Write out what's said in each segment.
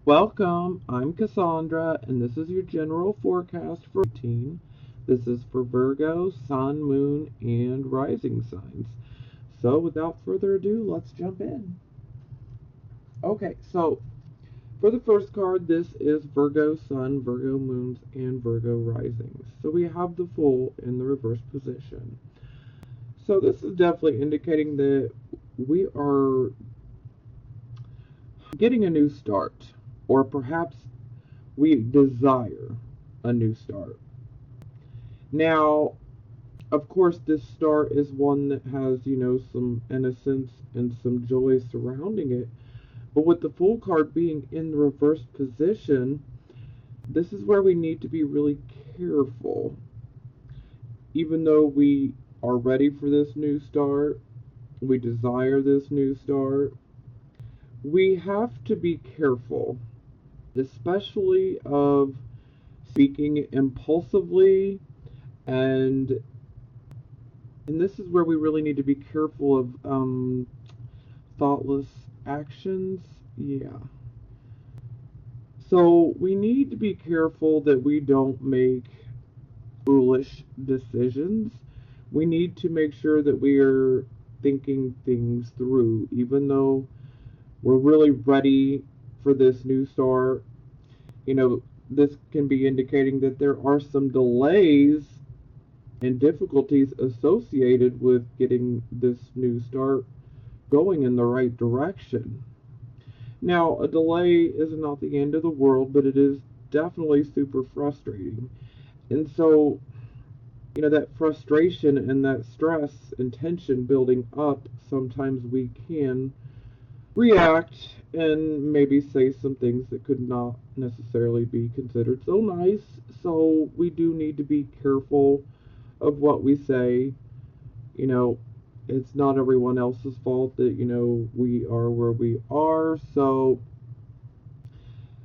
Welcome, I'm Cassandra, and this is your general forecast for 18. This is for Virgo, Sun, Moon, and Rising signs. So, without further ado, let's jump in. Okay, so for the first card, this is Virgo Sun, Virgo Moons, and Virgo Risings. So, we have the Fool in the reverse position. So, this is definitely indicating that we are getting a new start, or perhaps we desire a new start. Now, of course, this start is one that has, some innocence and some joy surrounding it. But with the Fool card being in the reverse position, this is where we need to be really careful. Even though we are ready for this new start, we desire this new start, we have to be careful, especially of speaking impulsively, and this is where we really need to be careful of thoughtless actions. Yeah. So we need to be careful that we don't make foolish decisions. We need to make sure that we are thinking things through, even though we're really ready for this new start. This can be indicating that there are some delays and difficulties associated with getting this new start going in the right direction. Now, a delay is not the end of the world, but it is definitely super frustrating. And so, that frustration and that stress and tension building up, sometimes we can react and maybe say some things that could not necessarily be considered so nice. So, we do need to be careful of what we say. It's not everyone else's fault that, we are where we are. So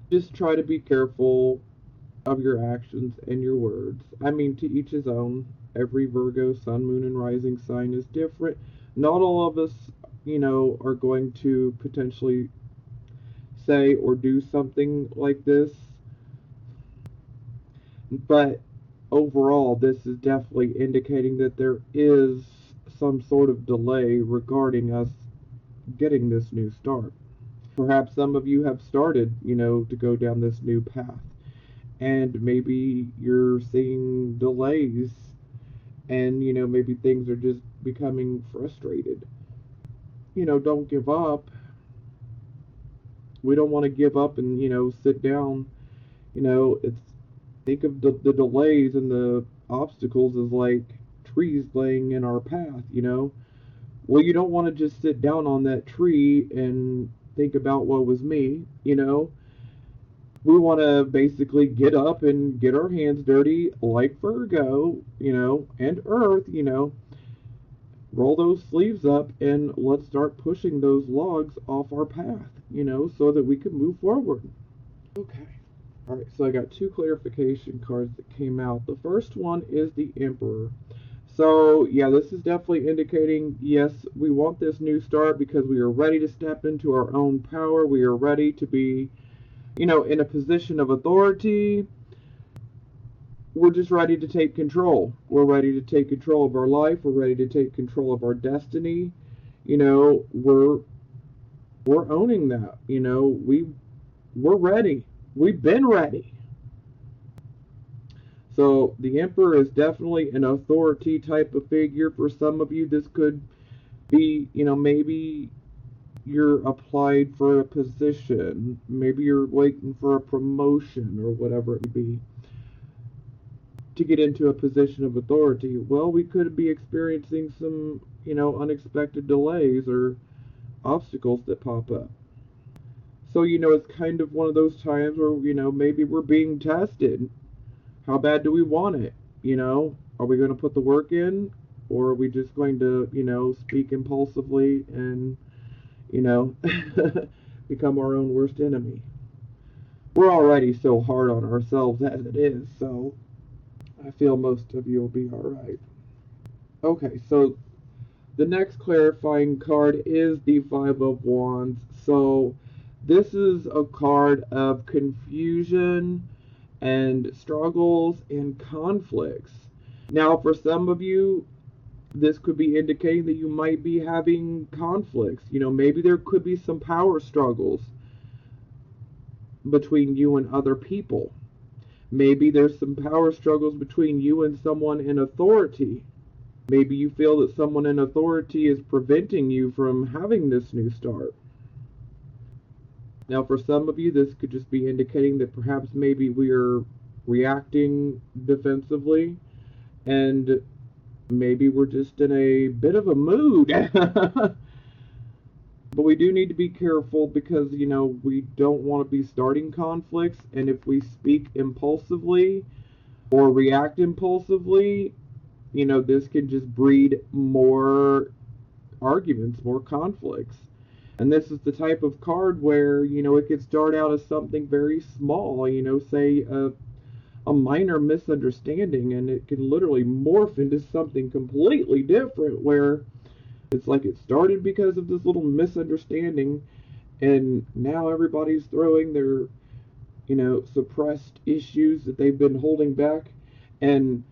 just try to be careful of your actions and your words. I mean, to each his own. Every Virgo, Sun, Moon, and Rising sign is different. Not all of us, are going to potentially say or do something like this. But overall, this is definitely indicating that there is some sort of delay regarding us getting this new start. Perhaps some of you have started, to go down this new path, and maybe you're seeing delays, and, maybe things are just becoming frustrated. Don't give up. We don't want to give up and, sit down. It's think of the delays and the obstacles as like trees laying in our path. Well, you don't want to just sit down on that tree and think about what was me. We want to basically get up and get our hands dirty like Virgo, and Earth, roll those sleeves up and let's start pushing those logs off our path, so that we can move forward. Okay. All right, so I got two clarification cards that came out. The first one is the Emperor. So, yeah, this is definitely indicating, yes, we want this new start because we are ready to step into our own power. We are ready to be, in a position of authority. We're just ready to take control. We're ready to take control of our life. We're ready to take control of our destiny. We're owning that. We're ready. We've been ready. So the Emperor is definitely an authority type of figure. For some of you, this could be, maybe you're applied for a position. Maybe you're waiting for a promotion or whatever it may be to get into a position of authority. Well, we could be experiencing some, unexpected delays or obstacles that pop up. So, it's kind of one of those times where, maybe we're being tested. How bad do we want it? Are we going to put the work in? Or are we just going to, speak impulsively and, become our own worst enemy? We're already so hard on ourselves as it is, so I feel most of you will be alright. Okay, so the next clarifying card is the Five of Wands. So This is a card of confusion and struggles and conflicts. Now, for some of you, this could be indicating that you might be having conflicts. Maybe there could be some power struggles between you and other people. Maybe there's some power struggles between you and someone in authority. Maybe you feel that someone in authority is preventing you from having this new start. Now, for some of you, this could just be indicating that perhaps maybe we are reacting defensively, and maybe we're just in a bit of a mood. But we do need to be careful because, we don't want to be starting conflicts, and if we speak impulsively or react impulsively, this can just breed more arguments, more conflicts. And this is the type of card where, it could start out as something very small, say a minor misunderstanding, and it can literally morph into something completely different where it's like it started because of this little misunderstanding, and now everybody's throwing their, suppressed issues that they've been holding back, and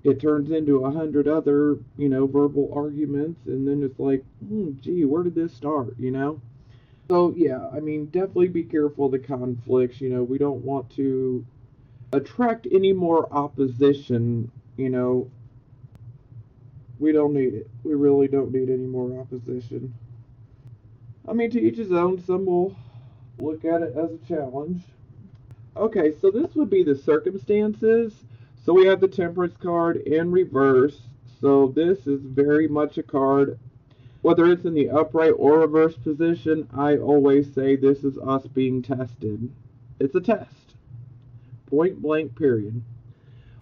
it turns into 100 other, verbal arguments, and then it's like, gee, where did this start, So, yeah, definitely be careful of the conflicts. We don't want to attract any more opposition, We don't need it. We really don't need any more opposition. To each his own. Some will look at it as a challenge. Okay, so this would be the circumstances. So we have the Temperance card in reverse. So this is very much a card, whether it's in the upright or reverse position, I always say this is us being tested. It's a test. Point blank, period.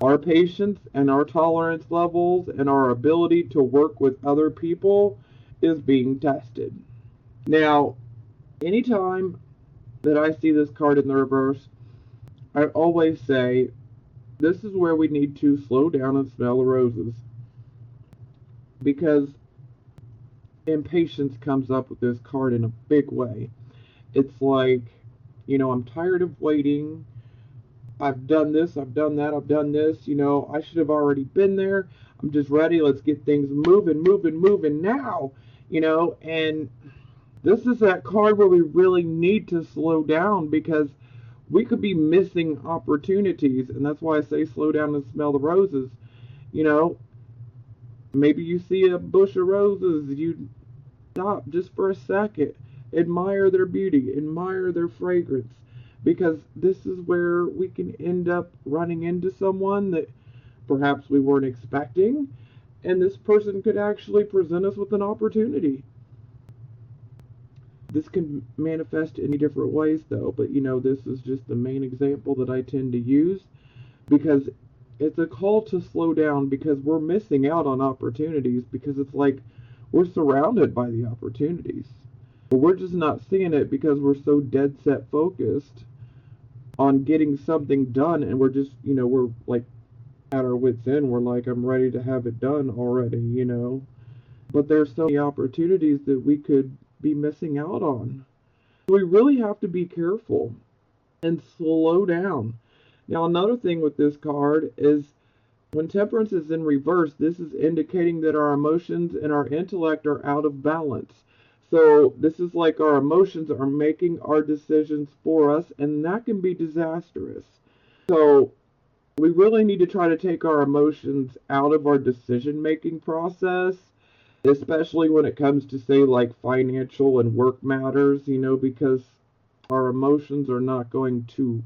Our patience and our tolerance levels and our ability to work with other people is being tested. Now, anytime that I see this card in the reverse, I always say this is where we need to slow down and smell the roses. Because impatience comes up with this card in a big way. It's like, I'm tired of waiting. I've done this, I've done that, I've done this, I should have already been there. I'm just ready. Let's get things moving now, and this is that card where we really need to slow down because we could be missing opportunities, and that's why I say slow down and smell the roses. Maybe you see a bush of roses, you stop just for a second, admire their beauty, admire their fragrance. Because this is where we can end up running into someone that perhaps we weren't expecting, and this person could actually present us with an opportunity. This can manifest in different ways, though, but this is just the main example that I tend to use because it's a call to slow down because we're missing out on opportunities because it's like we're surrounded by the opportunities. But we're just not seeing it because we're so dead set focused on getting something done, and we're just, we're like at our wits' end. We're like, I'm ready to have it done already, But there's so many opportunities that we could be missing out on. We really have to be careful and slow down. Now, another thing with this card is when Temperance is in reverse, this is indicating that our emotions and our intellect are out of balance. So this is like our emotions are making our decisions for us, and that can be disastrous. So we really need to try to take our emotions out of our decision-making process, especially when it comes to, say, like financial and work matters, because our emotions are not going to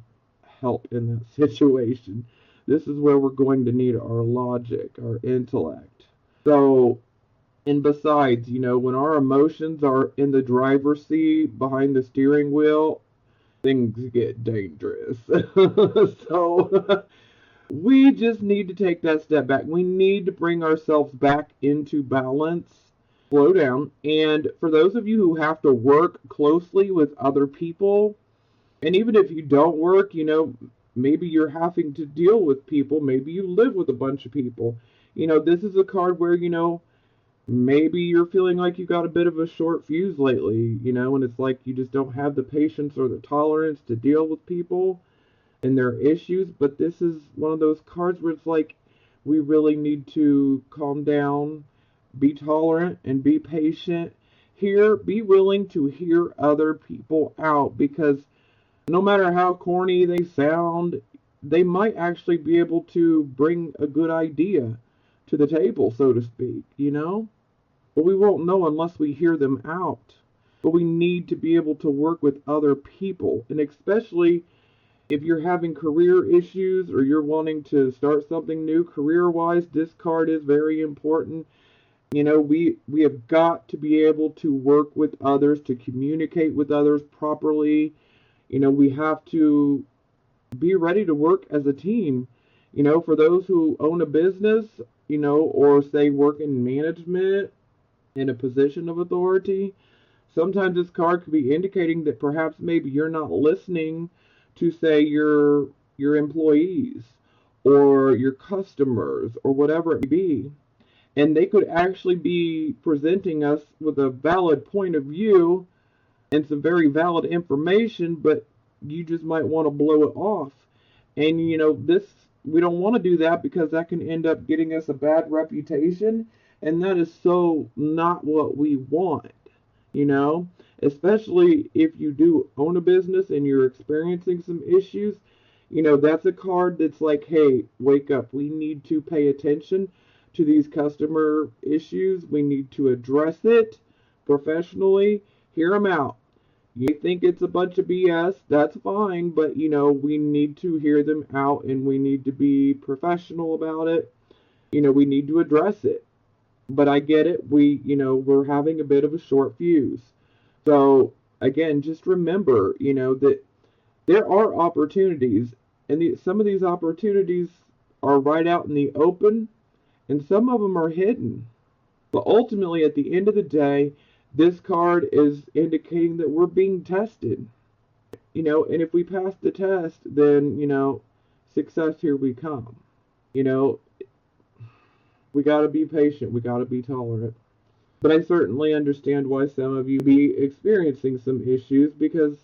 help in that situation. This is where we're going to need our logic, our intellect. So, and besides, when our emotions are in the driver's seat behind the steering wheel, things get dangerous. So, we just need to take that step back. We need to bring ourselves back into balance, slow down. And for those of you who have to work closely with other people, and even if you don't work, maybe you're having to deal with people. Maybe you live with a bunch of people. This is a card where, Maybe you're feeling like you got a bit of a short fuse lately, and it's like you just don't have the patience or the tolerance to deal with people and their issues. But this is one of those cards where it's like we really need to calm down, be tolerant, and be patient. Here, be willing to hear other people out, because no matter how corny they sound, they might actually be able to bring a good idea to the table, so to speak. But we won't know unless we hear them out. But we need to be able to work with other people, and especially if you're having career issues or you're wanting to start something new career wise, this card is very important. We have got to be able to work with others, to communicate with others properly. We have to be ready to work as a team. For those who own a business, or say work in management in a position of authority, sometimes this card could be indicating that perhaps maybe you're not listening to, say, your employees or your customers or whatever it may be. And they could actually be presenting us with a valid point of view and some very valid information, but you just might want to blow it off. And this, we don't want to do that, because that can end up getting us a bad reputation, and that is so not what we want, you know, especially if you do own a business and you're experiencing some issues. That's a card that's like, hey, wake up. We need to pay attention to these customer issues. We need to address it professionally, hear them out. You think it's a bunch of BS, that's fine, but we need to hear them out and we need to be professional about it. We need to address it. But I get it. We're having a bit of a short fuse. So, again, just remember, that there are opportunities, and some of these opportunities are right out in the open, and some of them are hidden. But ultimately, at the end of the day, this card is indicating that we're being tested. And if we pass the test, then, success, here we come. You know, we got to be patient, we got to be tolerant. But I certainly understand why some of you be experiencing some issues, because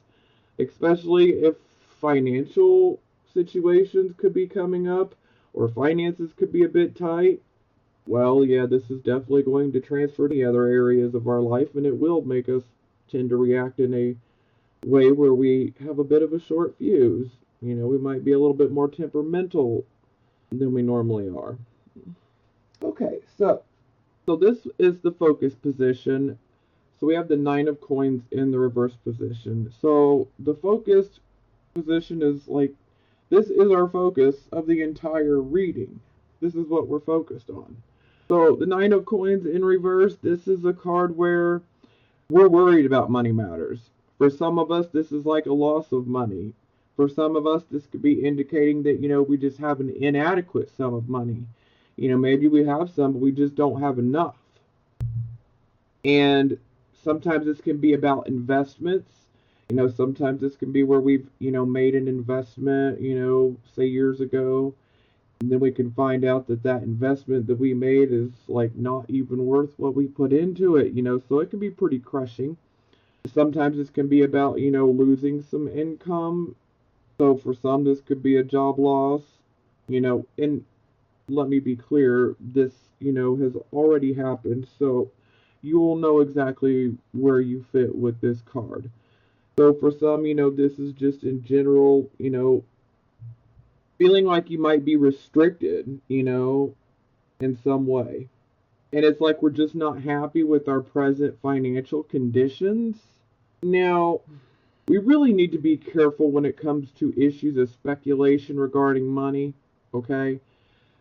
especially if financial situations could be coming up or finances could be a bit tight, well, yeah, this is definitely going to transfer to the other areas of our life, and it will make us tend to react in a way where we have a bit of a short fuse. We might be a little bit more temperamental than we normally are. Okay, so this is the focus position. So we have the Nine of Coins in the reverse position. So the focused position is like, this is our focus of the entire reading. This is what we're focused on. So the Nine of Coins in reverse, this is a card where we're worried about money matters. For some of us, this is like a loss of money. For some of us, this could be indicating that, we just have an inadequate sum of money. Maybe we have some, but we just don't have enough. And sometimes this can be about investments. Sometimes this can be where we've, made an investment, say years ago, and then we can find out that that investment that we made is like not even worth what we put into it. So it can be pretty crushing. Sometimes this can be about, losing some income. So for some, this could be a job loss. And let me be clear, this, has already happened. So you will know exactly where you fit with this card. So for some, this is just in general, feeling like you might be restricted, in some way. And it's like we're just not happy with our present financial conditions. Now, we really need to be careful when it comes to issues of speculation regarding money, okay?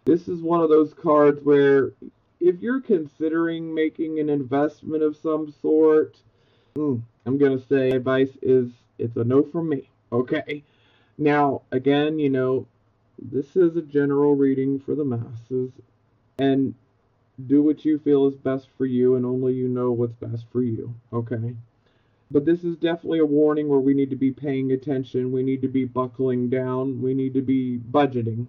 This is one of those cards where if you're considering making an investment of some sort, I'm going to say advice is it's a no from me, okay? Now, again, this is a general reading for the masses, and do what you feel is best for you, and only you know what's best for you, okay? But this is definitely a warning where we need to be paying attention, we need to be buckling down, we need to be budgeting.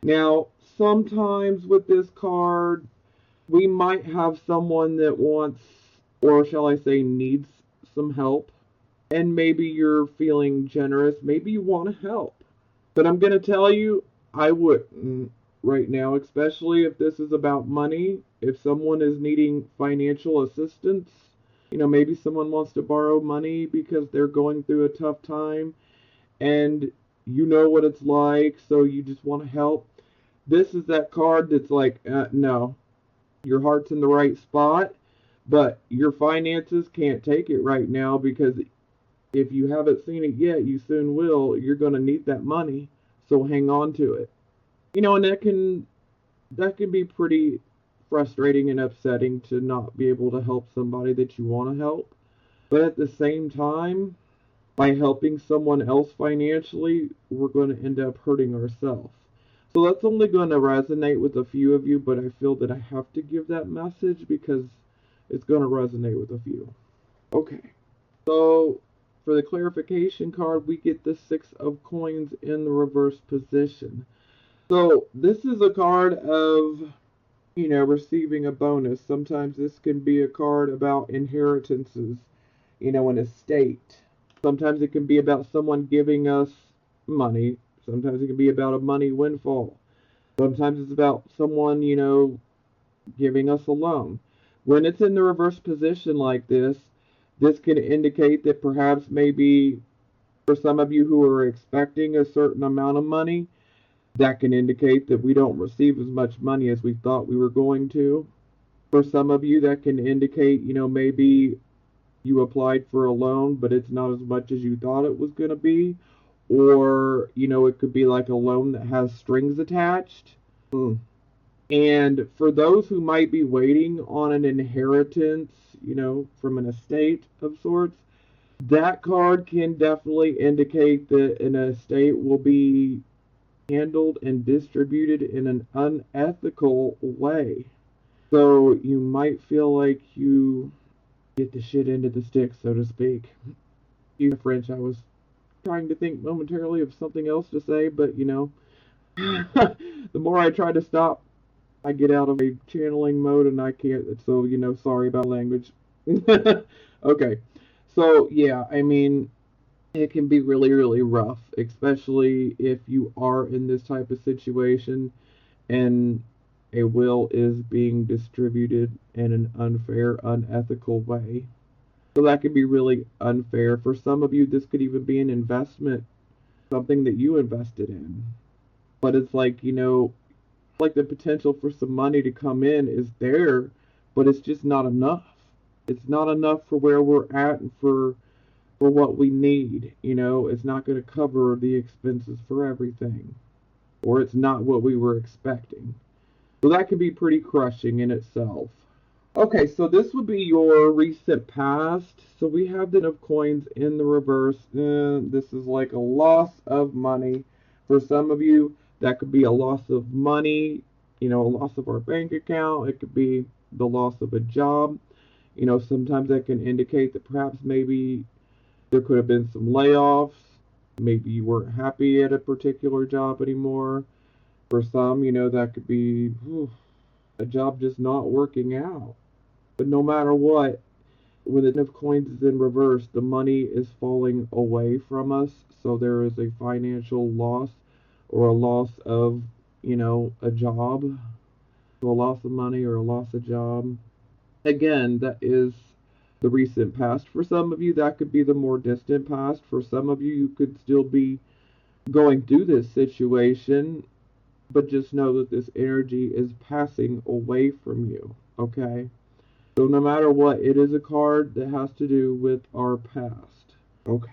Now, sometimes with this card, We might have someone that wants, or shall I say, needs some help. And maybe you're feeling generous. Maybe you want to help. But I'm going to tell you, I wouldn't right now, especially if this is about money. If someone is needing financial assistance, maybe someone wants to borrow money because they're going through a tough time and you know what it's like, so you just want to help. This is that card that's like, no, your heart's in the right spot, but your finances can't take it right now because if you haven't seen it yet, you soon will. You're going to need that money, so hang on to it. And that can be pretty frustrating and upsetting to not be able to help somebody that you want to help. But at the same time, by helping someone else financially, we're going to end up hurting ourselves. So that's only going to resonate with a few of you, but I feel that I have to give that message because it's going to resonate with a few. Okay, so for the clarification card, we get the Six of Coins in the reverse position. So this is a card of, receiving a bonus. Sometimes this can be a card about inheritances, an estate. Sometimes it can be about someone giving us money. Sometimes it can be about a money windfall. Sometimes it's about someone, giving us a loan. When it's in the reverse position like this can indicate that perhaps maybe for some of you who are expecting a certain amount of money, that can indicate that we don't receive as much money as we thought we were going to. For some of you, that can indicate, maybe you applied for a loan, but it's not as much as you thought it was going to be. Or, it could be like a loan that has strings attached. And for those who might be waiting on an inheritance, from an estate of sorts, that card can definitely indicate that an estate will be handled and distributed in an unethical way. So you might feel like you get the shit into the stick, so to speak. Excuse French, I was trying to think momentarily of something else to say, but the more I try to stop, I get out of a channeling mode and I can't, so, sorry about language. Okay, so yeah, I mean, it can be really, really rough, especially if you are in this type of situation and a will is being distributed in an unfair, unethical way. So that could be really unfair. For some of you, this could even be an investment, something that you invested in. But it's like, like the potential for some money to come in is there, but it's just not enough. It's not enough for where we're at and for what we need. It's not going to cover the expenses for everything, or it's not what we were expecting. So that can be pretty crushing in itself. Okay, so this would be your recent past. So we have the Ten of Coins in the reverse. This is like a loss of money. For some of you, that could be a loss of money, a loss of our bank account. It could be the loss of a job. Sometimes that can indicate that perhaps maybe there could have been some layoffs. Maybe you weren't happy at a particular job anymore. For some, that could be a job just not working out. But no matter what, when the Ten of Coins is in reverse, the money is falling away from us. So there is a financial loss or a loss of, a job. So a loss of money or a loss of job. Again, that is the recent past. For some of you, that could be the more distant past. For some of you, you could still be going through this situation, but just know that this energy is passing away from you, okay? So no matter what, it is a card that has to do with our past. Okay.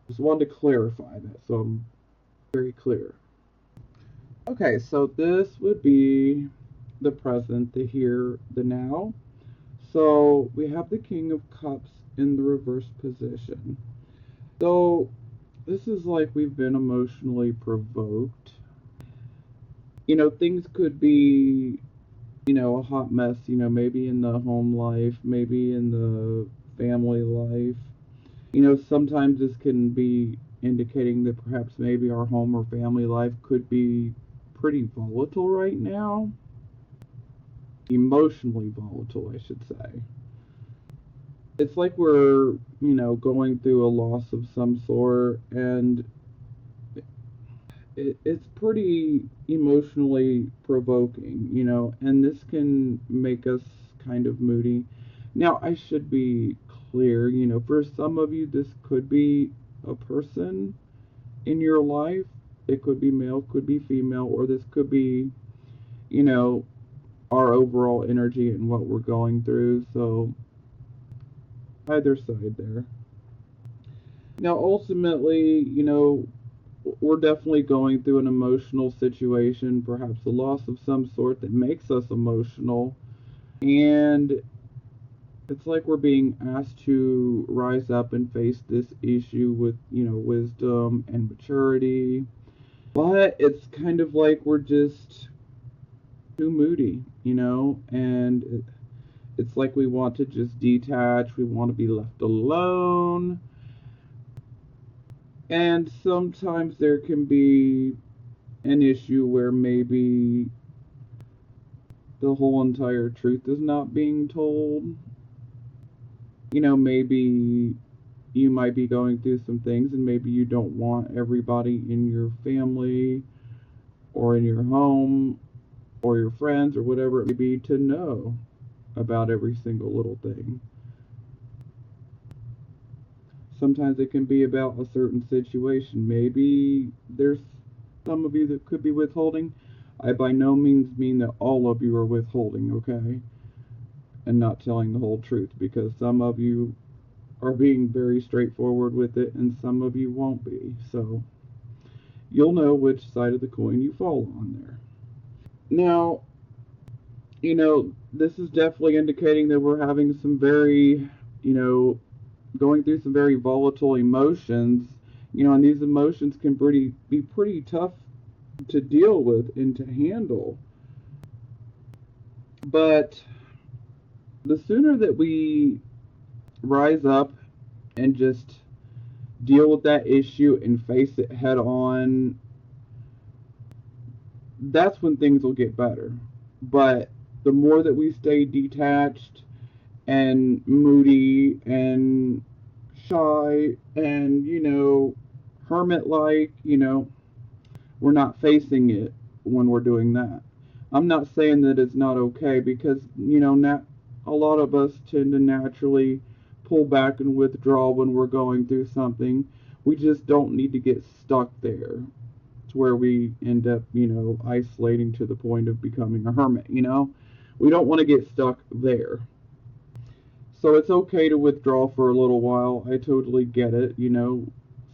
Just wanted to clarify that so I'm very clear. Okay, so this would be the present, the here, the now. So we have the King of Cups in the reverse position. So this is like we've been emotionally provoked. Things could be, a hot mess, maybe in the home life, maybe in the family life. Sometimes this can be indicating that perhaps maybe our home or family life could be pretty volatile right now. emotionally volatile, I should say. It's like we're, going through a loss of some sort, and it's pretty emotionally provoking, and this can make us kind of moody. Now, I should be clear, for some of you, this could be a person in your life. It could be male, could be female, or this could be, you know, our overall energy and what we're going through. So, either side there. Now, ultimately, we're definitely going through an emotional situation, perhaps a loss of some sort that makes us emotional. And it's like we're being asked to rise up and face this issue with, wisdom and maturity. But it's kind of like we're just too moody, and it's like we want to just detach, we want to be left alone. And sometimes there can be an issue where maybe the whole entire truth is not being told. Maybe you might be going through some things and maybe you don't want everybody in your family or in your home or your friends or whatever it may be to know about every single little thing. Sometimes it can be about a certain situation. Maybe there's some of you that could be withholding. I by no means mean that all of you are withholding, okay? And not telling the whole truth, because some of you are being very straightforward with it and some of you won't be. So you'll know which side of the coin you fall on there. Now, this is definitely indicating that we're having some very, going through some very volatile emotions, and these emotions can be pretty tough to deal with and to handle. But the sooner that we rise up and just deal with that issue and face it head on, that's when things will get better. But the more that we stay detached and moody and shy and, hermit like, we're not facing it when we're doing that. I'm not saying that it's not okay, because, a lot of us tend to naturally pull back and withdraw when we're going through something. We just don't need to get stuck there. It's where we end up, isolating to the point of becoming a hermit, We don't want to get stuck there. So it's okay to withdraw for a little while. I totally get it,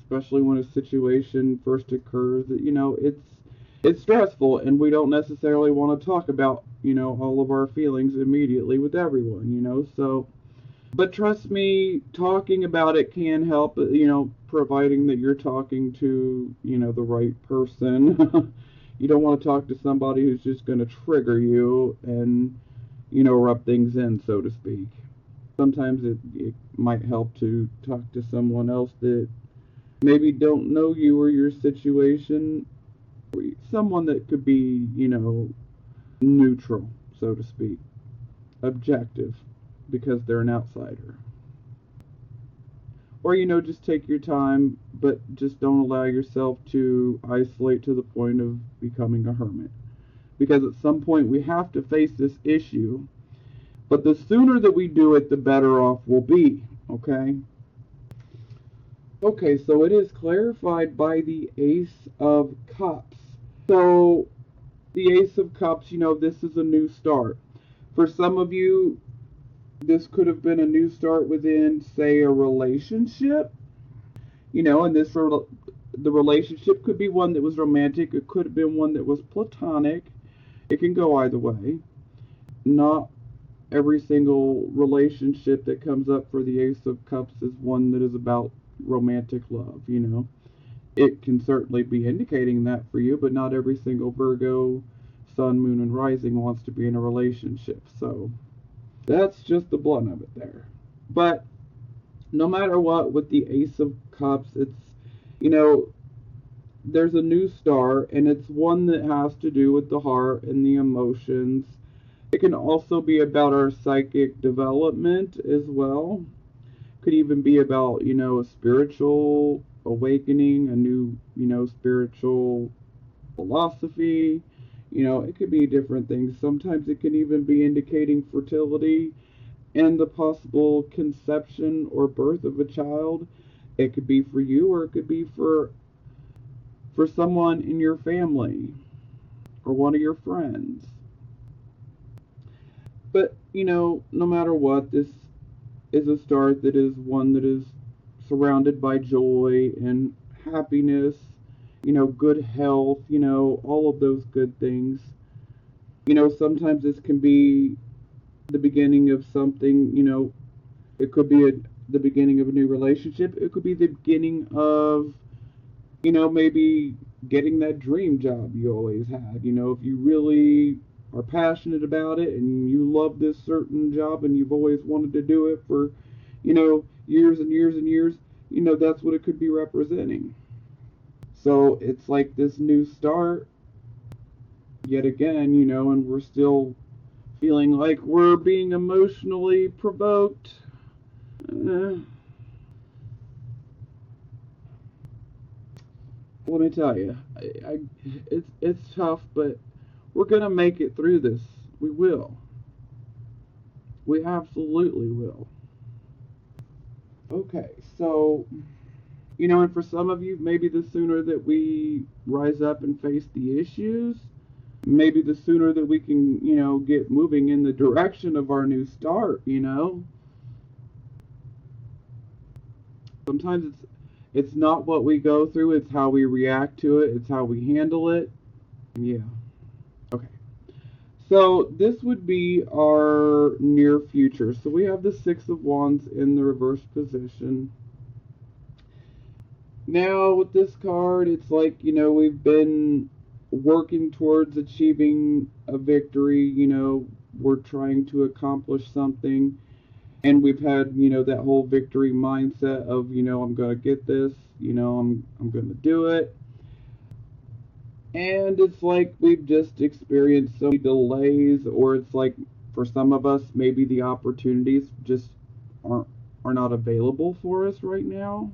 especially when a situation first occurs. It's stressful, and we don't necessarily want to talk about, all of our feelings immediately with everyone, So, but trust me, talking about it can help, providing that you're talking to, the right person. You don't want to talk to somebody who's just going to trigger you and, rub things in, so to speak. Sometimes it might help to talk to someone else that maybe don't know you or your situation. Someone that could be, neutral, so to speak, objective, because they're an outsider. Or, just take your time, but just don't allow yourself to isolate to the point of becoming a hermit. Because at some point we have to face this issue, but the sooner that we do it, the better off we'll be, okay? Okay, so it is clarified by the Ace of Cups. So, the Ace of Cups, this is a new start. For some of you, this could have been a new start within, say, a relationship. And the relationship could be one that was romantic. It could have been one that was platonic. It can go either way. Not every single relationship that comes up for the Ace of Cups is one that is about romantic love, It can certainly be indicating that for you, but not every single Virgo, Sun, Moon, and Rising wants to be in a relationship. So that's just the blunt of it there. But no matter what, with the Ace of Cups, it's, there's a new start, and it's one that has to do with the heart and the emotions It can also be about our psychic development as well. Could even be about, a spiritual awakening, a new, spiritual philosophy. It could be different things. Sometimes it can even be indicating fertility and the possible conception or birth of a child. It could be for you, or it could be for someone in your family or one of your friends. But, no matter what, this is a start that is one that is surrounded by joy and happiness, good health, all of those good things. Sometimes this can be the beginning of something, it could be the beginning of a new relationship. It could be the beginning of, maybe getting that dream job you always had. If you really are passionate about it and you love this certain job and you've always wanted to do it for, years and years and years, that's what it could be representing. So it's like this new start yet again, and we're still feeling like we're being emotionally provoked. Let me tell you, it's tough, but we're gonna make it through this. We will. We absolutely will. Okay, so and for some of you, maybe the sooner that we rise up and face the issues, maybe the sooner that we can, get moving in the direction of our new start. Sometimes it's not what we go through, it's how we react to it, it's how we handle it. Yeah. Okay. So this would be our near future. So we have the Six of Wands in the reverse position. Now with this card, it's like, we've been working towards achieving a victory, we're trying to accomplish something, and we've had, that whole victory mindset of, I'm going to get this, I'm going to do it. And it's like we've just experienced so many delays, or it's like for some of us, maybe the opportunities just are not available for us right now.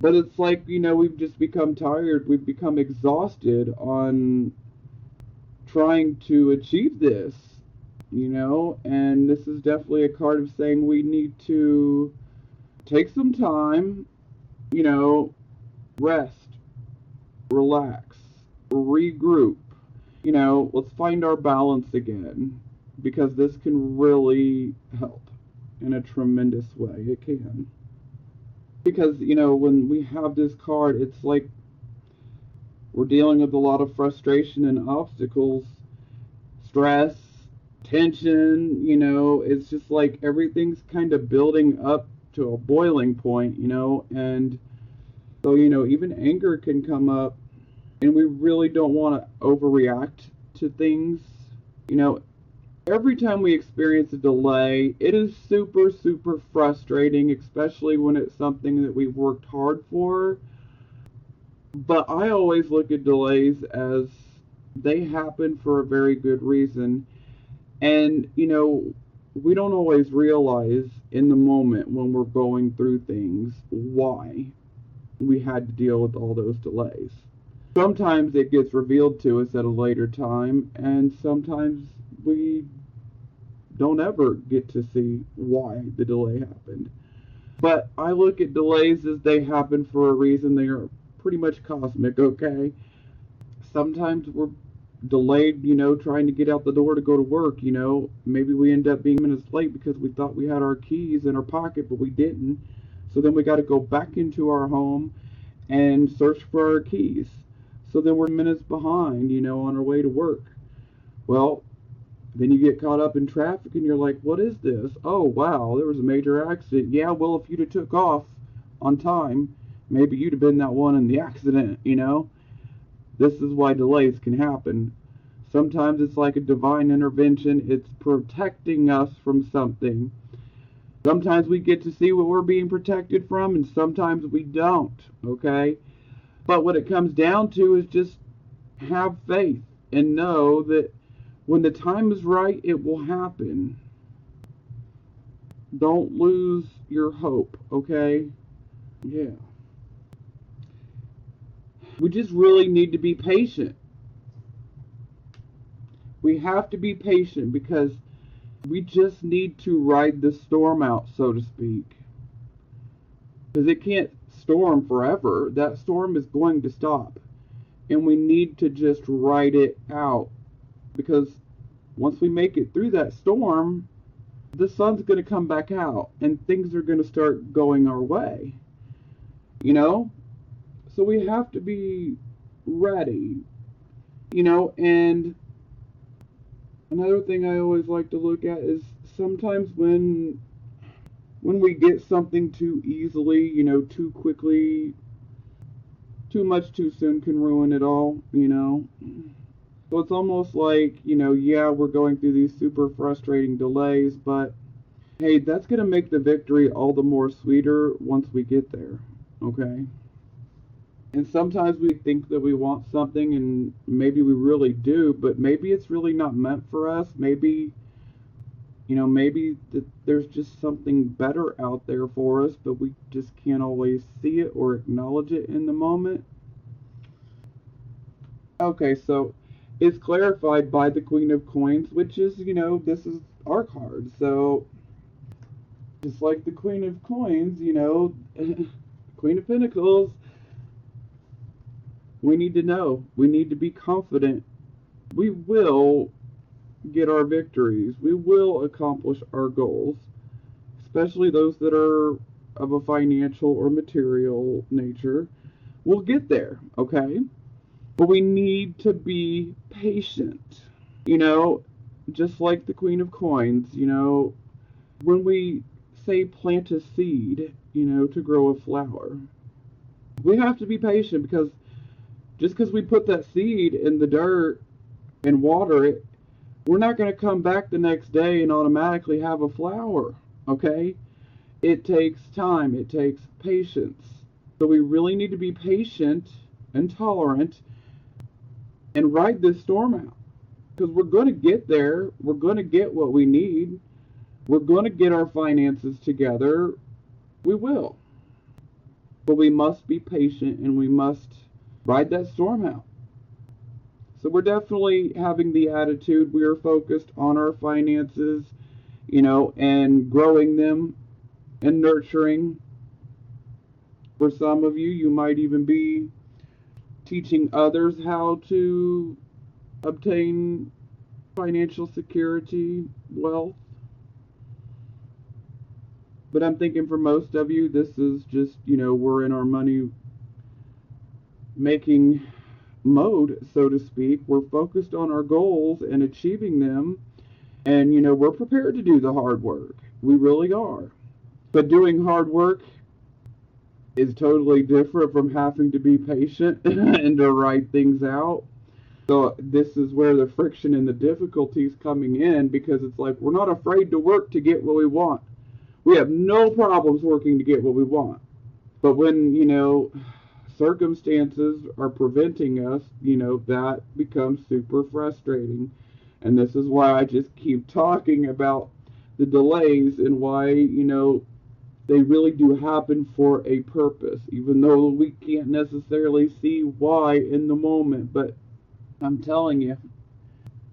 But it's like, we've just become tired, we've become exhausted on trying to achieve this, and this is definitely a card of saying we need to take some time, rest, relax, regroup, let's find our balance again, because this can really help in a tremendous way. It can. Because, when we have this card, it's like we're dealing with a lot of frustration and obstacles, stress, tension, it's just like everything's kind of building up to a boiling point, and so, even anger can come up, and we really don't want to overreact to things. Every time we experience a delay, it is super, super frustrating, especially when it's something that we've worked hard for. But I always look at delays as they happen for a very good reason. And, we don't always realize in the moment when we're going through things why we had to deal with all those delays. Sometimes it gets revealed to us at a later time, and sometimes we don't ever get to see why the delay happened. But I look at delays as they happen for a reason. They are pretty much cosmic, okay? Sometimes we're delayed, trying to get out the door to go to work, Maybe we end up being minutes late because we thought we had our keys in our pocket, but we didn't. So then we got to go back into our home and search for our keys. So then we're minutes behind, on our way to work. Well, then you get caught up in traffic and you're like, what is this? Oh, wow, there was a major accident. Yeah, well, if you'd have took off on time, maybe you'd have been that one in the accident, This is why delays can happen. Sometimes it's like a divine intervention. It's protecting us from something. Sometimes we get to see what we're being protected from, and sometimes we don't, okay? But what it comes down to is just have faith and know that When the time is right, it will happen. Don't lose your hope, okay? Yeah. We just really need to be patient. We have to be patient because we just need to ride the storm out, so to speak. Because it can't storm forever. That storm is going to stop. And we need to just ride it out. Because once we make it through that storm, the sun's going to come back out and things are going to start going our way. You know? So we have to be ready. And another thing I always like to look at is sometimes when we get something too easily, too quickly, too much too soon can ruin it all, So it's almost like, yeah, we're going through these super frustrating delays, but hey, that's going to make the victory all the more sweeter once we get there, okay? And sometimes we think that we want something, and maybe we really do, but maybe it's really not meant for us. Maybe there's just something better out there for us, but we just can't always see it or acknowledge it in the moment. Okay, so it's clarified by the Queen of Coins, which is, this is our card. So, just like the Queen of Coins, Queen of Pentacles, we need to know. We need to be confident. We will get our victories. We will accomplish our goals, especially those that are of a financial or material nature. We'll get there, okay? But we need to be patient. Just like the Queen of Coins, when we say plant a seed, to grow a flower, we have to be patient because just because we put that seed in the dirt and water it, we're not going to come back the next day and automatically have a flower, okay? It takes time. It takes patience. So we really need to be patient and tolerant and ride this storm out. Because we're going to get there. We're going to get what we need. We're going to get our finances together. We will. But we must be patient and we must ride that storm out. So we're definitely having the attitude. We are focused on our finances, and growing them and nurturing. For some of you, you might even be teaching others how to obtain financial security, wealth. But I'm thinking for most of you, this is just, we're in our money making mode, so to speak. We're focused on our goals and achieving them. And, we're prepared to do the hard work. We really are. But doing hard work is totally different from having to be patient and to write things out. So this is where the friction and the difficulties coming in, because it's like we're not afraid to work to get what we want. We have no problems working to get what we want. But when, circumstances are preventing us, that becomes super frustrating. And this is why I just keep talking about the delays and why, they really do happen for a purpose, even though we can't necessarily see why in the moment. But I'm telling you,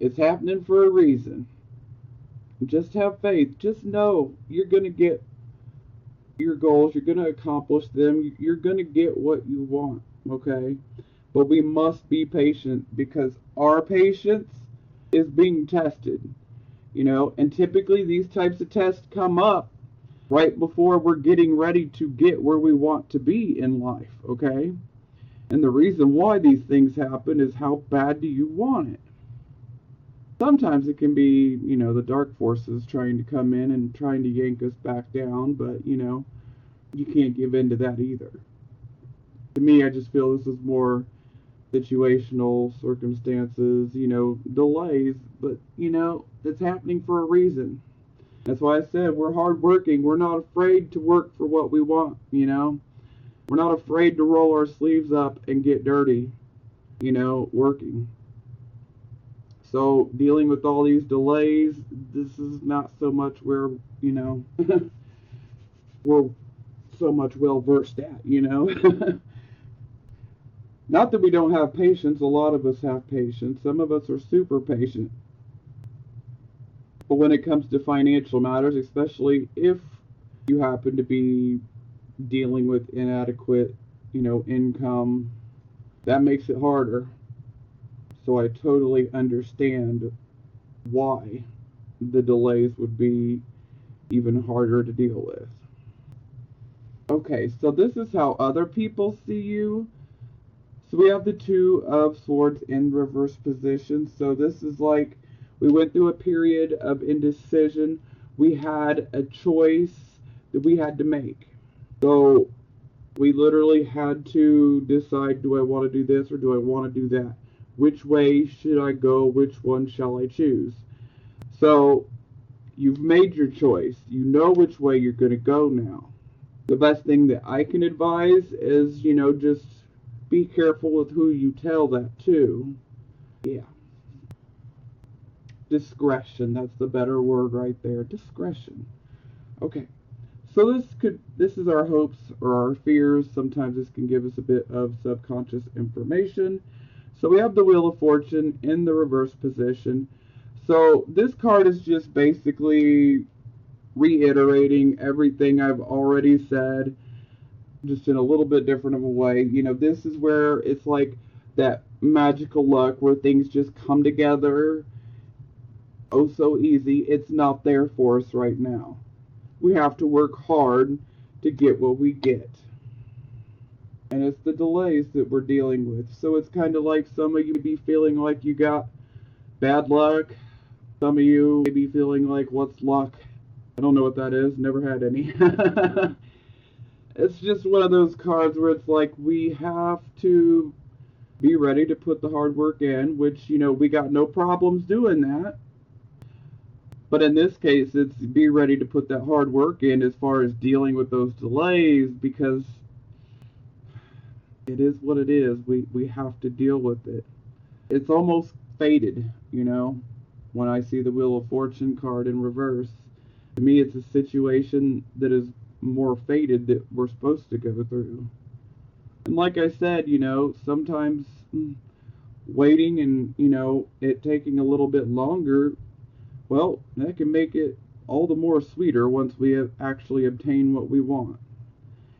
it's happening for a reason. Just have faith. Just know you're going to get your goals. You're going to accomplish them. You're going to get what you want, okay? But we must be patient because our patience is being tested, and typically these types of tests come up right before we're getting ready to get where we want to be in life, okay? And the reason why these things happen is how bad do you want it? Sometimes it can be, the dark forces trying to come in and trying to yank us back down, but, you can't give in to that either. To me, I just feel this is more situational circumstances, delays, but, it's happening for a reason. That's why I said we're hardworking. We're not afraid to work for what we want, We're not afraid to roll our sleeves up and get dirty, working. So dealing with all these delays, this is not so much where, we're so much well versed at. Not that we don't have patience, a lot of us have patience. Some of us are super patient. But when it comes to financial matters, especially if you happen to be dealing with inadequate, income, that makes it harder. So I totally understand why the delays would be even harder to deal with. Okay, so this is how other people see you. So we have the Two of Swords in reverse position. So this is like we went through a period of indecision. We had a choice that we had to make. So we literally had to decide, do I want to do this or do I want to do that? Which way should I go? Which one shall I choose? So you've made your choice. You know which way you're going to go now. The best thing that I can advise is, just be careful with who you tell that to. Yeah. Discretion, that's the better word right there. Discretion. Okay. So this is our hopes or our fears. Sometimes this can give us a bit of subconscious information. So we have the Wheel of Fortune in the reverse position. So this card is just basically reiterating everything I've already said, just in a little bit different of a way. This is where it's like that magical luck where things just come together oh so easy. It's not there for us right now. We have to work hard to get what we get. And it's the delays that we're dealing with. So it's kind of like some of you may be feeling like you got bad luck. Some of you may be feeling like, what's luck? I don't know what that is. Never had any. It's just one of those cards where it's like we have to be ready to put the hard work in, which, we got no problems doing that. But in this case, it's be ready to put that hard work in as far as dealing with those delays, because it is what it is. We have to deal with it. It's almost fated, when I see the Wheel of Fortune card in reverse. To me, it's a situation that is more fated that we're supposed to go through. And like I said, sometimes waiting and, it taking a little bit longer, well, that can make it all the more sweeter once we have actually obtained what we want.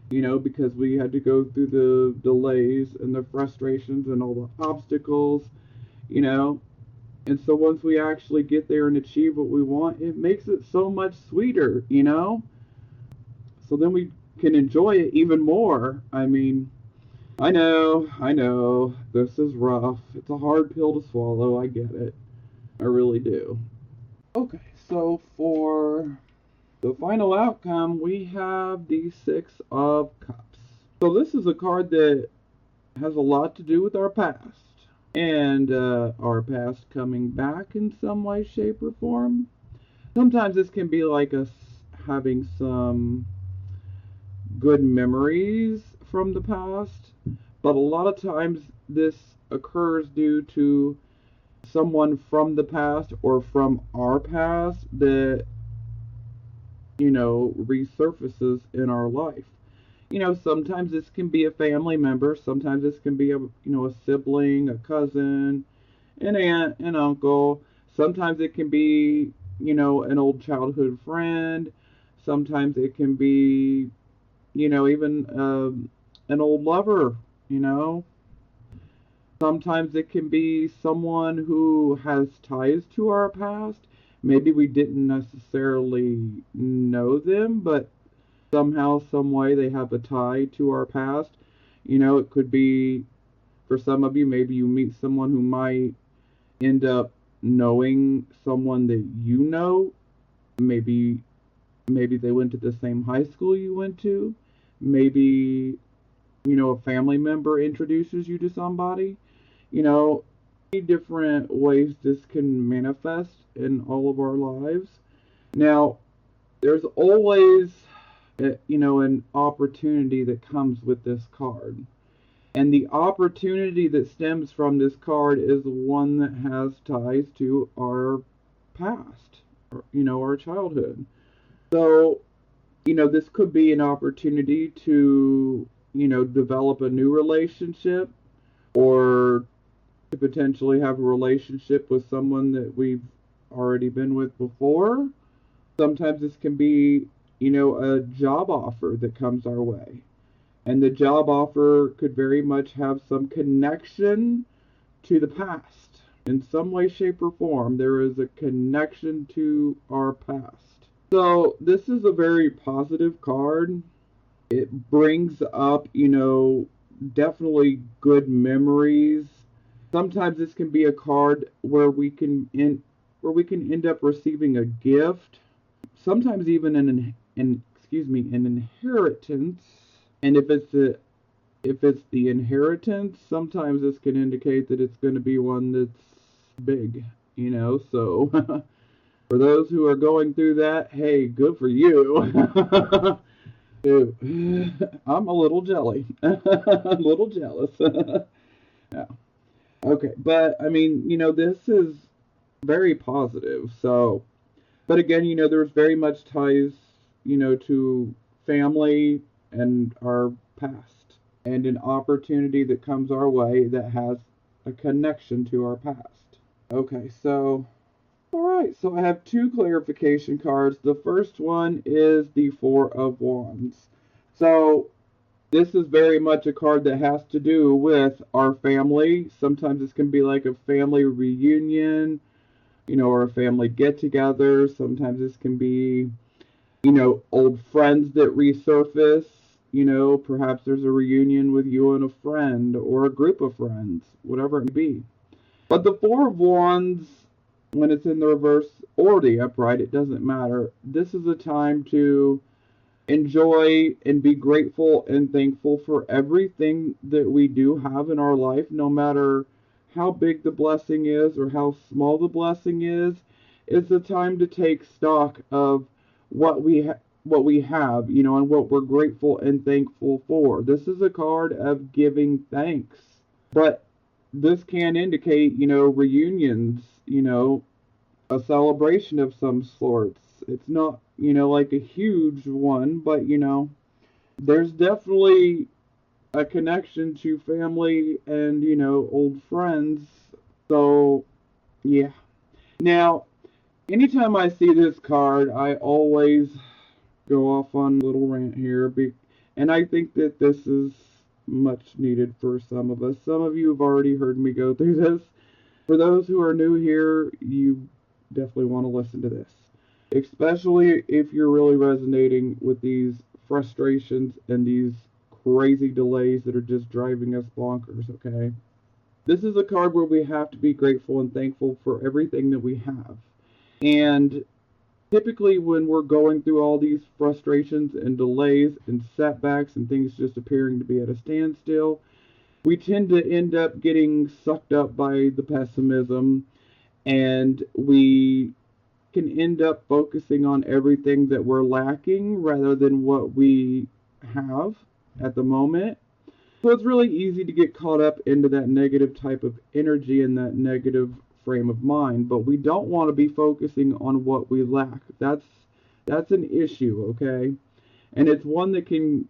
Because we had to go through the delays and the frustrations and all the obstacles, And so once we actually get there and achieve what we want, it makes it so much sweeter, So then we can enjoy it even more. I mean, I know, this is rough. It's a hard pill to swallow. I get it. I really do. Okay, so for the final outcome, we have the Six of Cups. So this is a card that has a lot to do with our past. And our past coming back in some way, shape, or form. Sometimes this can be like us having some good memories from the past, but a lot of times this occurs due to someone from the past or from our past that, resurfaces in our life. Sometimes this can be a family member, sometimes this can be a sibling, a cousin, an aunt, an uncle. Sometimes it can be, an old childhood friend. Sometimes it can be, even an old lover, Sometimes it can be someone who has ties to our past. Maybe we didn't necessarily know them, but somehow, some way, they have a tie to our past. It could be, for some of you, maybe you meet someone who might end up knowing someone that you know. Maybe they went to the same high school you went to. Maybe, a family member introduces you to somebody. Many different ways this can manifest in all of our lives. Now, there's always an opportunity that comes with this card. And the opportunity that stems from this card is one that has ties to our past, or, our childhood. So, this could be an opportunity to, develop a new relationship, or to potentially have a relationship with someone that we've already been with before. Sometimes this can be, a job offer that comes our way. And the job offer could very much have some connection to the past. In some way, shape, or form, there is a connection to our past. So, this is a very positive card. It brings up, definitely good memories. Sometimes this can be a card where we can end up receiving a gift, sometimes even an inheritance. And if it's the inheritance, sometimes this can indicate that it's going to be one that's big, So for those who are going through that, hey, good for you. Dude, I'm a little jelly, a little jealous. Yeah. Okay, but I mean, this is very positive. So, but again, there's very much ties, to family and our past, and an opportunity that comes our way that has a connection to our past. Okay, so, all right, so I have two clarification cards. The first one is the Four of Wands. So, this is very much a card that has to do with our family. Sometimes this can be like a family reunion, or a family get together. Sometimes this can be, old friends that resurface. Perhaps there's a reunion with you and a friend or a group of friends, whatever it may be. But the Four of Wands, when it's in the reverse or the upright, it doesn't matter. This is a time to enjoy and be grateful and thankful for everything that we do have in our life, no matter how big the blessing is or how small the blessing is. It's a time to take stock of what we have, and what we're grateful and thankful for. This is a card of giving thanks. But this can indicate, reunions, a celebration of some sorts. It's not, like a huge one, but, there's definitely a connection to family and, old friends. So, yeah. Now, anytime I see this card, I always go off on a little rant here. And I think that this is much needed for some of us. Some of you have already heard me go through this. For those who are new here, you definitely want to listen to this, especially if you're really resonating with these frustrations and these crazy delays that are just driving us bonkers, okay? This is a card where we have to be grateful and thankful for everything that we have. And typically when we're going through all these frustrations and delays and setbacks and things just appearing to be at a standstill, we tend to end up getting sucked up by the pessimism, and we can end up focusing on everything that we're lacking rather than what we have at the moment. So it's really easy to get caught up into that negative type of energy and that negative frame of mind, but we don't want to be focusing on what we lack. That's an issue, okay? And it's one that can,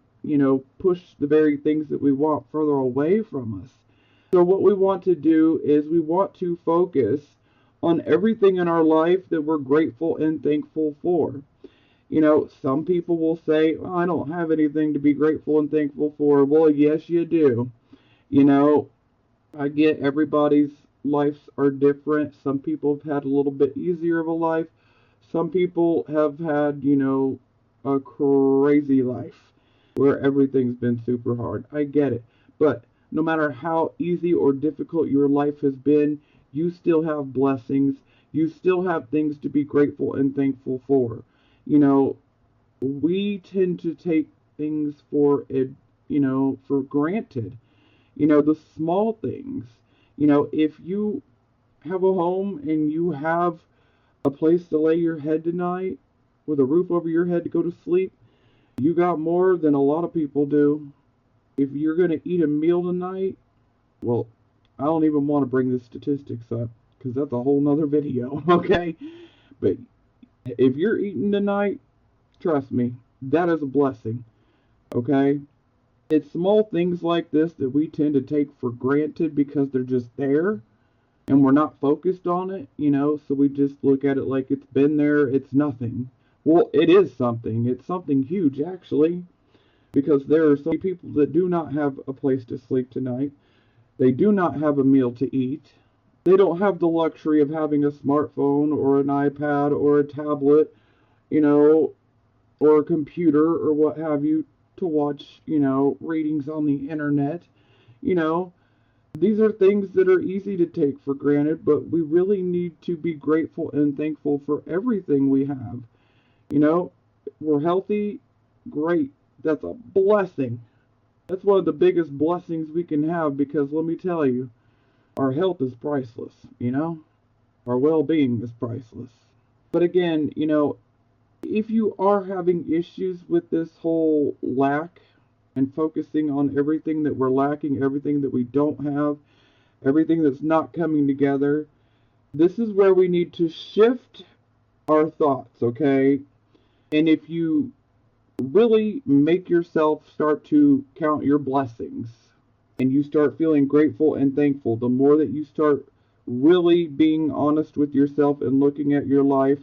push the very things that we want further away from us. So what we want to do is we want to focus on everything in our life that we're grateful and thankful for. Some people will say, oh, I don't have anything to be grateful and thankful for. Well, yes, you do. I get everybody's lives are different. Some people have had a little bit easier of a life. Some people have had, a crazy life where everything's been super hard. I get it. But no matter how easy or difficult your life has been, you still have blessings. You still have things to be grateful and thankful for. We tend to take things for granted. The small things. If you have a home and you have a place to lay your head tonight with a roof over your head to go to sleep, you got more than a lot of people do. if you're going to eat a meal tonight, well, I don't even want to bring the statistics up because that's a whole nother video, okay? But if you're eating tonight, trust me, that is a blessing, okay? It's small things like this that we tend to take for granted because they're just there and we're not focused on it, so we just look at it like it's been there, it's nothing. Well, it is something. It's something huge, actually, because there are so many people that do not have a place to sleep tonight. They do not have a meal to eat. They don't have the luxury of having a smartphone or an iPad or a tablet, or a computer or what have you to watch, readings on the internet. You know, these are things that are easy to take for granted, but we really need to be grateful and thankful for everything we have. You know, we're healthy, great. That's a blessing. That's one of the biggest blessings we can have because let me tell you, our health is priceless. Our well-being is priceless. But again, if you are having issues with this whole lack and focusing on everything that we're lacking, everything that we don't have, everything that's not coming together, this is where we need to shift our thoughts, okay? And if you really make yourself start to count your blessings and you start feeling grateful and thankful, the more that you start really being honest with yourself and looking at your life,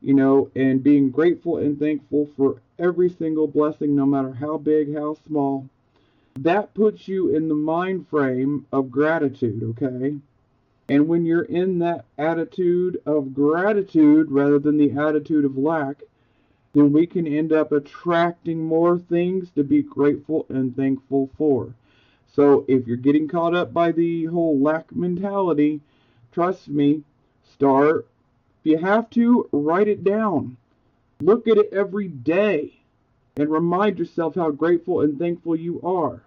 and being grateful and thankful for every single blessing, no matter how big, how small, that puts you in the mind frame of gratitude, okay? And when you're in that attitude of gratitude rather than the attitude of lack, then we can end up attracting more things to be grateful and thankful for. So if you're getting caught up by the whole lack mentality, trust me, start. If you have to, write it down. Look at it every day and remind yourself how grateful and thankful you are.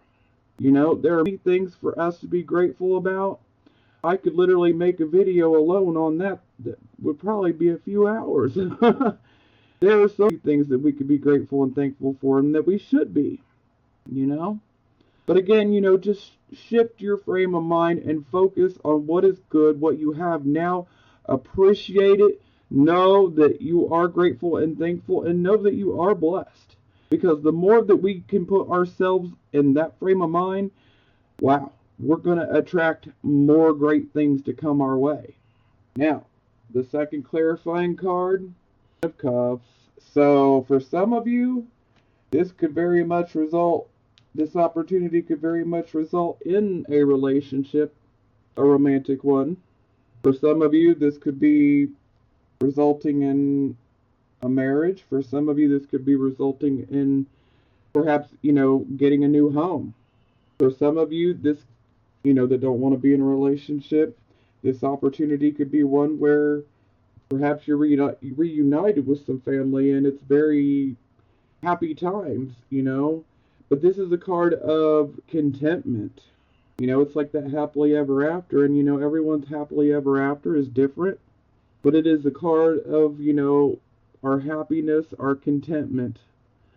There are many things for us to be grateful about. I could literally make a video alone on that would probably be a few hours. There are so many things that we could be grateful and thankful for and that we should be, you know? But again, just shift your frame of mind and focus on what is good, what you have now. Appreciate it. Know that you are grateful and thankful and know that you are blessed. Because the more that we can put ourselves in that frame of mind, wow, we're going to attract more great things to come our way. Now, the second clarifying card of Cups. So for some of you, this opportunity could very much result in a relationship, a romantic one. For some of you, this could be resulting in a marriage. For some of you, this could be resulting in perhaps, getting a new home. For some of you, this, that don't want to be in a relationship, this opportunity could be one where perhaps you're reunited with some family and it's very happy times. But this is a card of contentment. It's like that happily ever after, and everyone's happily ever after is different, but it is a card of, our happiness, our contentment.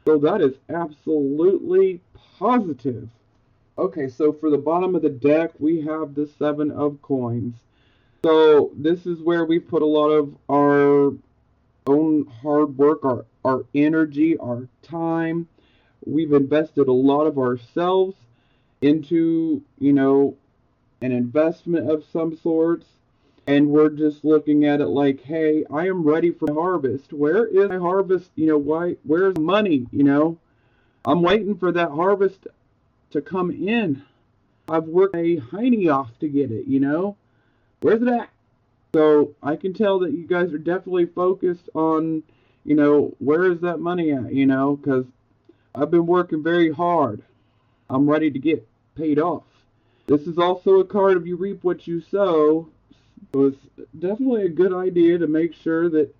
So that is absolutely positive. Okay, so for the bottom of the deck, we have the Seven of Coins. So this is where we put a lot of our own hard work, our energy, our time. We've invested a lot of ourselves into, an investment of some sorts. And we're just looking at it like, hey, I am ready for harvest. Where is my harvest? Where's money? I'm waiting for that harvest to come in. I've worked a hiney off to get it, Where's it at? So I can tell that you guys are definitely focused on, where is that money at, because I've been working very hard. I'm ready to get paid off. This is also a card of you reap what you sow. So it's definitely a good idea to make sure that,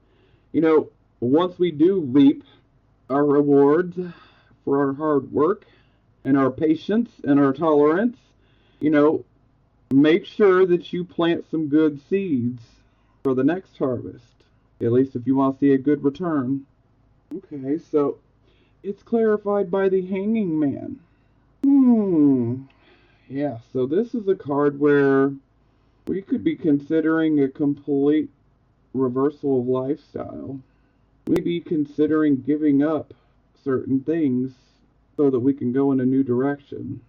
once we do reap our rewards for our hard work and our patience and our tolerance, make sure that you plant some good seeds for the next harvest. At least if you want to see a good return. Okay, so it's clarified by the Hanging Man. Yeah, so this is a card where we could be considering a complete reversal of lifestyle. We'd be considering giving up certain things so that we can go in a new direction.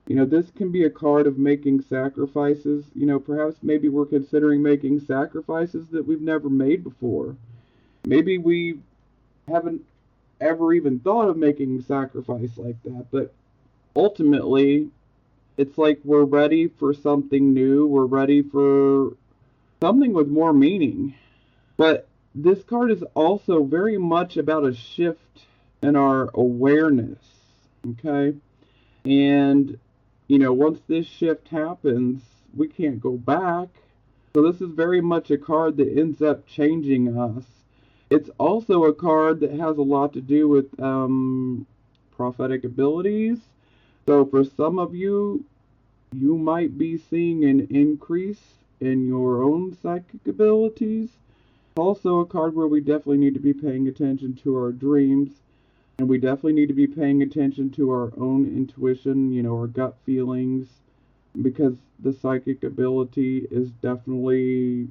This can be a card of making sacrifices. Perhaps maybe we're considering making sacrifices that we've never made before. Maybe we haven't ever even thought of making a sacrifice like that, but ultimately, it's like we're ready for something new. We're ready for something with more meaning. But this card is also very much about a shift in our awareness. Okay? And, once this shift happens, we can't go back. So this is very much a card that ends up changing us. It's also a card that has a lot to do with prophetic abilities. So for some of you, you might be seeing an increase in your own psychic abilities. Also a card where we definitely need to be paying attention to our dreams, and we definitely need to be paying attention to our own intuition, our gut feelings, because the psychic ability is definitely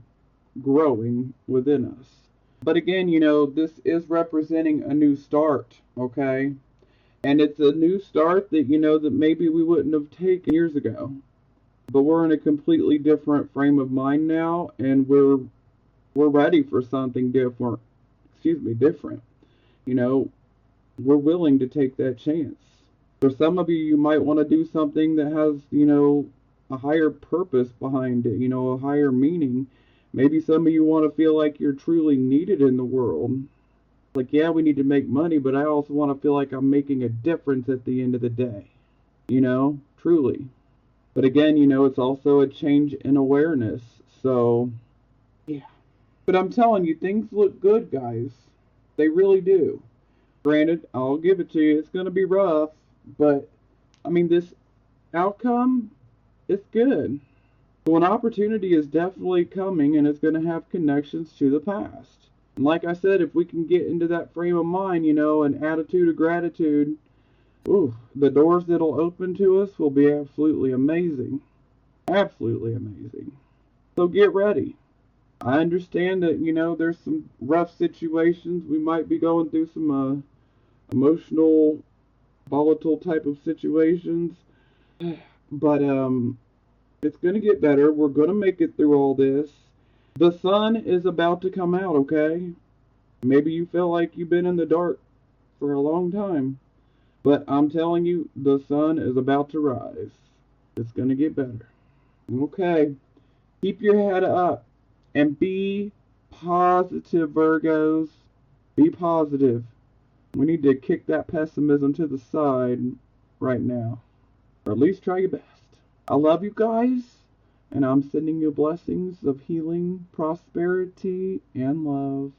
growing within us. But again, this is representing a new start, okay? And it's a new start that, that maybe we wouldn't have taken years ago. But we're in a completely different frame of mind now, and we're ready for something different. Different. We're willing to take that chance. For some of you, you might want to do something that has, a higher purpose behind it, a higher meaning. Maybe some of you want to feel like you're truly needed in the world. Like, yeah, we need to make money, but I also want to feel like I'm making a difference at the end of the day. Truly. But again, it's also a change in awareness. So, yeah. But I'm telling you, things look good, guys. They really do. Granted, I'll give it to you, it's going to be rough, but, this outcome is good. So an opportunity is definitely coming, and it's going to have connections to the past. And like I said, if we can get into that frame of mind, an attitude of gratitude, the doors that'll open to us will be absolutely amazing. Absolutely amazing. So get ready. I understand that, there's some rough situations. We might be going through some emotional, volatile type of situations. But it's going to get better. We're going to make it through all this. The sun is about to come out, okay? Maybe you feel like you've been in the dark for a long time. But I'm telling you, the sun is about to rise. It's going to get better. Okay. Keep your head up and be positive, Virgos. Be positive. We need to kick that pessimism to the side right now. Or at least try your best. I love you guys, and I'm sending you blessings of healing, prosperity, and love.